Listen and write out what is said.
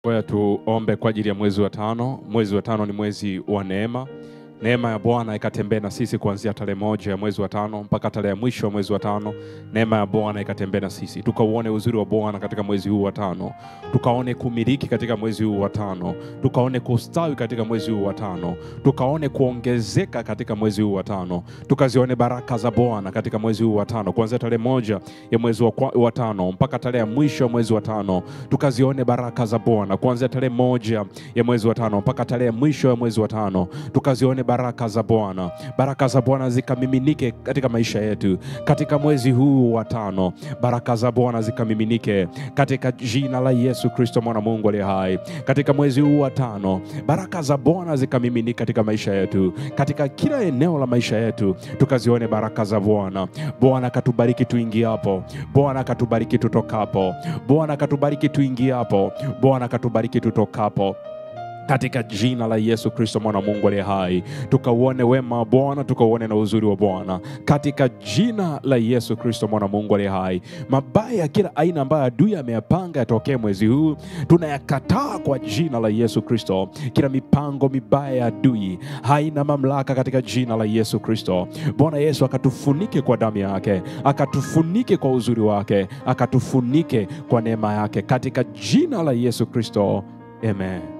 Kwa tuombe kwa ajili ya mwezi wa tano. Mwezi wa tano ni mwezi wa neema. Neema ya Bwana ikatembee na sisi kuanzia tarehe 1 ya mwezi wa tano mpaka tarehe ya mwisho wa mwezi wa tano. Neema ya Bwana ikatembee na sisi. Tukauone uzuri wa Bwana katika mwezi huu wa tano. Tukaone kumiliki katika mwezi huu wa tano. Tukaone kustawi katika mwezi huu wa tano. Tukaone kuongezeka katika mwezi huu wa tano. Tukazione baraka za Bwana katika mwezi huu wa tano. Kuanzia tarehe 1 ya mwezi wa tano mpaka tarehe ya mwisho wa mwezi wa tano. Tukazione baraka za Bwana kuanzia tarehe 1 ya mwezi wa tano mpaka tarehe ya mwisho wa mwezi wa tano. Tukazione baraka za Bwana. Baraka za Bwana zikamiminike katika maisha yetu katika mwezi huu wa tano. Baraka za Bwana zikamiminike katika jina la Yesu Kristo mwana Mungu aliye hai. Katika mwezi huu wa tano, baraka za Bwana zikamiminike katika maisha yetu, katika kila eneo la maisha yetu. Tukazione baraka za Bwana. Bwana katubariki tuingiapo. Bwana katubariki tutokapo. Bwana katubariki tuingiapo. Bwana katubariki tutokapo. Katika jina la Yesu Kristo mwana Mungu aliye hai. Tukauone wema wa Bwana, tukauone na uzuri wa Bwana. Katika jina la Yesu Kristo mwana Mungu aliye hai. Mabaya kila aina ambayo adui ameyapanga yatokee mwezi huu, tunayakataa kwa jina la Yesu Kristo. Kila mipango mibaya ya adui haina mamlaka katika jina la Yesu Kristo. Bwana Yesu akatufunike kwa damu yake, akatufunike kwa uzuri wake, akatufunike kwa neema yake katika jina la Yesu Kristo. Amen.